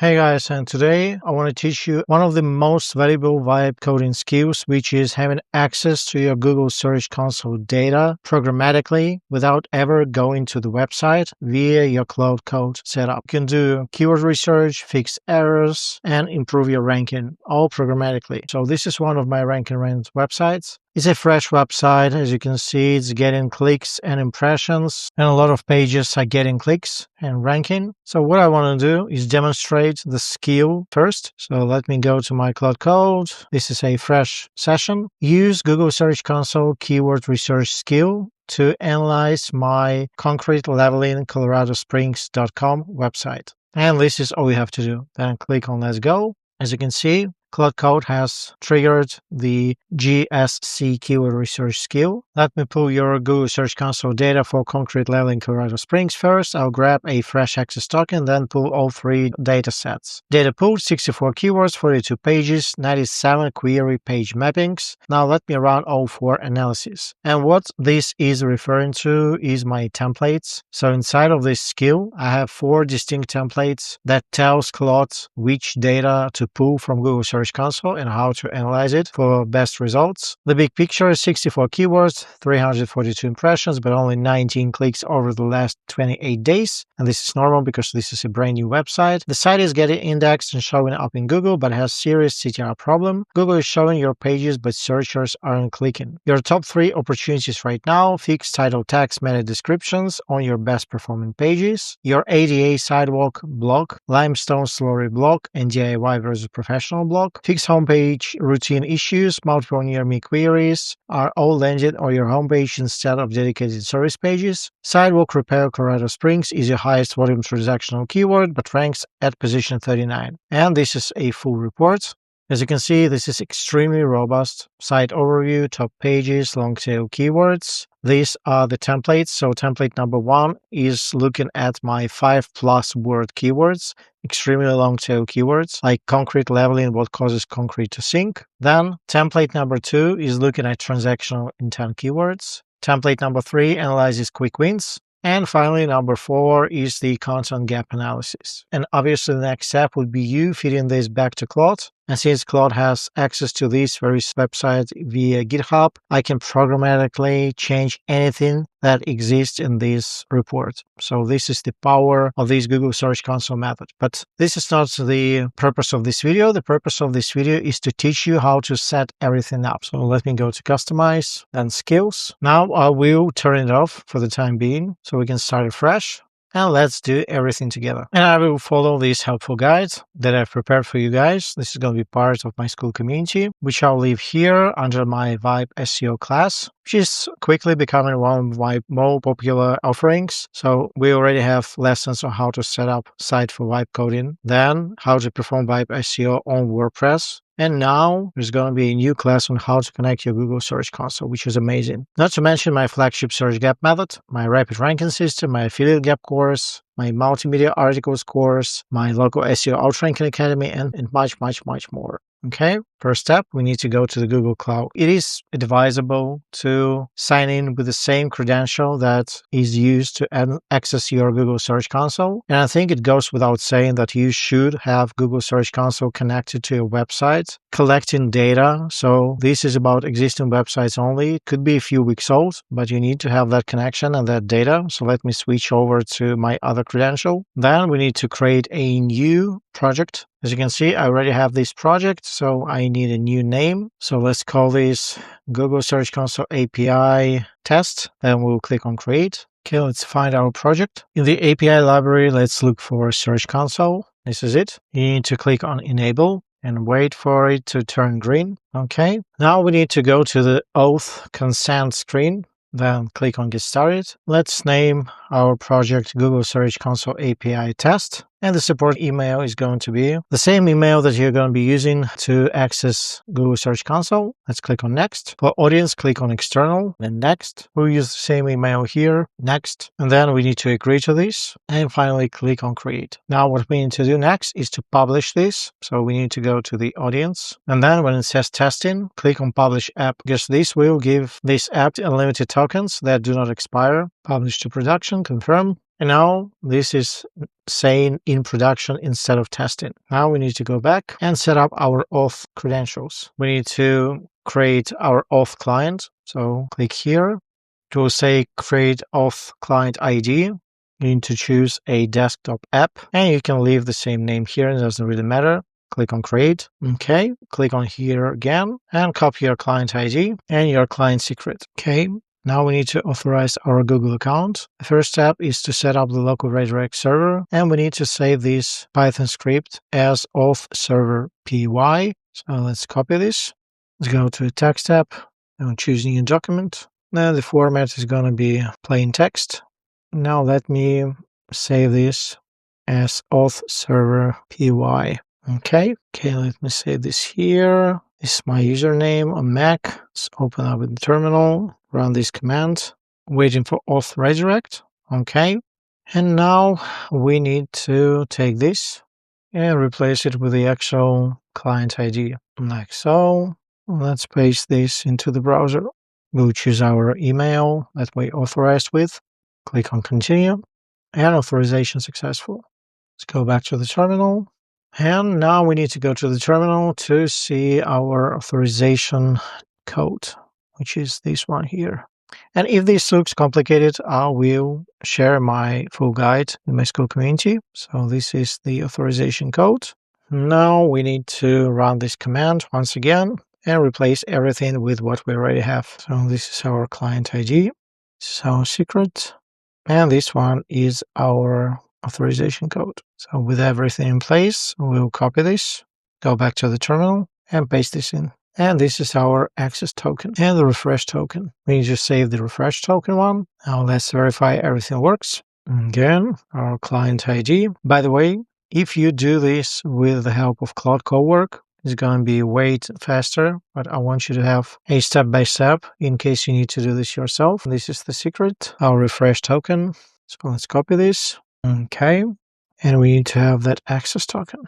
Hey guys, and today I want to teach you one of the most valuable vibe coding skills, which is having access to your Google Search Console data programmatically without ever going to the website via your Claude code setup. You can do keyword research, fix errors, and improve your ranking, all programmatically. So this is one of my ranking ranked websites. It's a fresh website. As you can see, it's getting clicks and impressions, and a lot of pages are getting clicks and ranking. So what I want to do is demonstrate the skill first. So let me go to my Claude code. This is a fresh session. Use Google Search Console keyword research skill to analyze my concrete leveling coloradosprings.com website. And this is all you have to do. Then click on Let's Go. As you can see, Claude Code has triggered the GSC keyword research skill. Let me pull your Google Search Console data for concrete leveling Colorado Springs first. I'll grab a fresh access token, then pull all three data sets. Data pulled, 64 keywords, 42 pages, 97 query page mappings. Now let me run all four analyses. And what this is referring to is my templates. So inside of this skill, I have four distinct templates that tells Claude which data to pull from Google Search Console and how to analyze it for best results. The big picture is 64 keywords, 342 impressions, but only 19 clicks over the last 28 days. And this is normal because this is a brand new website. The site is getting indexed and showing up in Google, but has serious CTR problem. Google is showing your pages, but searchers aren't clicking. Your top 3 opportunities right now: fixed title tags, meta descriptions on your best performing pages, your ADA sidewalk block, limestone slurry block, and DIY versus professional block. Fixed homepage routine issues, multiple near-me queries are all landed on your homepage instead of dedicated service pages. Sidewalk repair Colorado Springs is your highest volume transactional keyword, but ranks at position 39. And this is a full report. As you can see, this is extremely robust. Site overview, top pages, long tail keywords. These are the templates. So template number 1 is looking at my 5+ word keywords, extremely long tail keywords like concrete leveling, what causes concrete to sink. Then template number 2 is looking at transactional intent keywords. Template number 3 analyzes quick wins. And finally, number 4 is the content gap analysis. And obviously, the next step would be you feeding this back to Claude. And since Claude has access to this very website via GitHub, I can programmatically change anything that exists in this report. So this is the power of this Google Search Console method. But this is not the purpose of this video. The purpose of this video is to teach you how to set everything up. So let me go to Customize, then Skills. Now I will turn it off for the time being so we can start it fresh. And let's do everything together. And I will follow this helpful guide that I've prepared for you guys. This is going to be part of my school community, which I'll leave here under my Vibe SEO class, which is quickly becoming one of my more popular offerings. So we already have lessons on how to set up site for Vibe coding, then how to perform Vibe SEO on WordPress. And now there's going to be a new class on how to connect your Google Search Console, which is amazing. Not to mention my flagship search gap method, my rapid ranking system, my affiliate gap course, my multimedia articles course, my local SEO Outranking Academy, and much, much, much more. Okay, first step, we need to go to the Google Cloud. It is advisable to sign in with the same credential that is used to access your Google Search Console. And I think it goes without saying that you should have Google Search Console connected to your website, collecting data. So this is about existing websites only. It could be a few weeks old, but you need to have that connection and that data. So let me switch over to my other credential. Then we need to create a new project. As you can see, I already have this project, so I need a new name. So let's call this Google Search Console API test. Then we'll click on create. Okay, let's find our project. In the API library, let's look for Search Console. This is it. You need to click on enable and wait for it to turn green. Okay, now we need to go to the OAuth consent screen. Then click on get started. Let's name our project Google Search Console API test. And the support email is going to be the same email that you're going to be using to access Google Search Console. Let's click on next. For audience, click on external, then next. We'll use the same email here, next. And then we need to agree to this. And finally, click on create. Now what we need to do next is to publish this. So we need to go to the audience. And then when it says testing, click on publish app, because this will give this app unlimited tokens that do not expire. Publish to production, confirm. And now this is saying in production instead of testing. Now we need to go back and set up our auth credentials. We need to create our auth client. So click here. It will say create auth client ID. You need to choose a desktop app, and you can leave the same name here. It doesn't really matter. Click on create. Okay. Click on here again and copy your client ID and your client secret. Okay. Now we need to authorize our Google account. The first step is to set up the local Razer X server, and we need to save this Python script as auth server py. So let's copy this. Let's go to the text app and choose new document. Then the format is going to be plain text. Now let me save this as auth server py. Okay, let me save this here. This is my username on Mac. Let's open up in the terminal, run this command, waiting for auth resurrect. Okay, and now we need to take this and replace it with the actual client ID, like so. Let's paste this into the browser. We'll choose our email that we authorized with. Click on continue, and authorization successful. Let's go back to the terminal. And now we need to go to the terminal to see our authorization code, which is this one here. And if this looks complicated, I will share my full guide in my School community. So this is the authorization code. Now we need to run this command once again and replace everything with what we already have. So this is our client ID. This is our secret. And this one is our authorization code. So with everything in place, we'll copy this, go back to the terminal, and paste this in. And this is our access token and the refresh token. We need to save the refresh token one. Now let's verify everything works. Again, our client ID. By the way, if you do this with the help of Claude Cowork, it's going to be way faster, but I want you to have a step-by-step in case you need to do this yourself. This is the secret, our refresh token. So let's copy this. Okay, and we need to have that access token.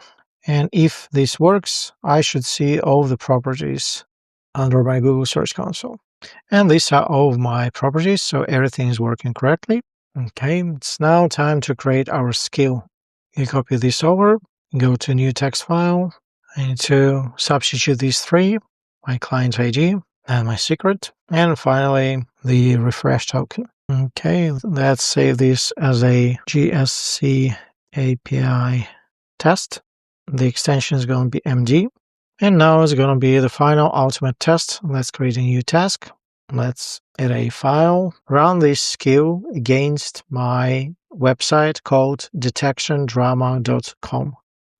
And if this works, I should see all of the properties under my Google Search Console. And these are all of my properties, so everything is working correctly. Okay, it's now time to create our skill. You copy this over, go to new text file. I need to substitute these three, my client ID and my secret, and finally the refresh token. Okay, let's save this as a GSC API test. The extension is going to be MD. And now it's going to be the final ultimate test. Let's create a new task. Let's add a file, run this skill against my website called detectiondrama.com.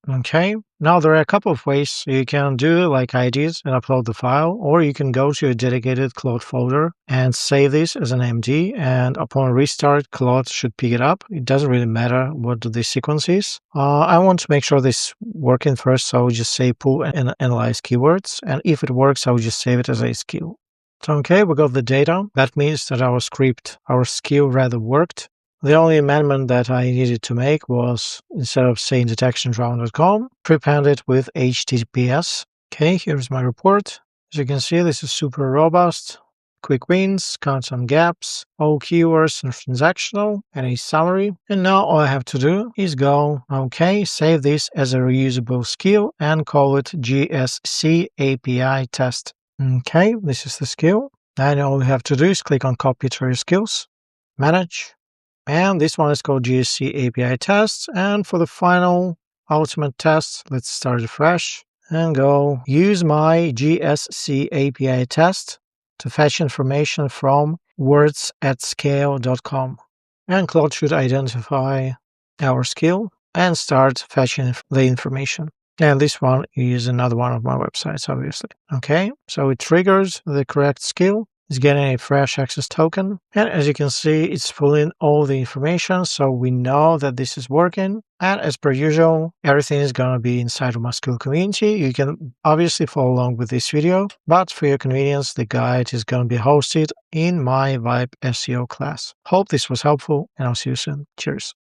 Okay, now there are a couple of ways you can do like I did and upload the file, or you can go to a dedicated Claude folder and save this as an MD, and upon restart, Claude should pick it up. It doesn't really matter what the sequence is. I want to make sure this is working first, so I'll just say pull and analyze keywords, and if it works, I'll just save it as a skill. So, okay, we got the data. That means that our skill rather worked. The only amendment that I needed to make was, instead of saying detectiondrama.com, prepend it with HTTPS. Okay, here's my report. As you can see, this is super robust. Quick wins, count some gaps, all keywords and transactional, and a summary. And now all I have to do is go, okay, save this as a reusable skill and call it GSC API test. Okay, this is the skill. And all we have to do is click on copy to your skills, manage. And this one is called GSC API test. And for the final ultimate test, let's start afresh and go use my GSC API test to fetch information from WordsAtScale.com. And Claude should identify our skill and start fetching the information. And this one is another one of my websites, obviously. Okay, so it triggers the correct skill. It's getting a fresh access token. And as you can see, it's pulling all the information. So we know that this is working. And as per usual, everything is going to be inside of my School community. You can obviously follow along with this video, but for your convenience, the guide is going to be hosted in my Vibe SEO class. Hope this was helpful, and I'll see you soon. Cheers.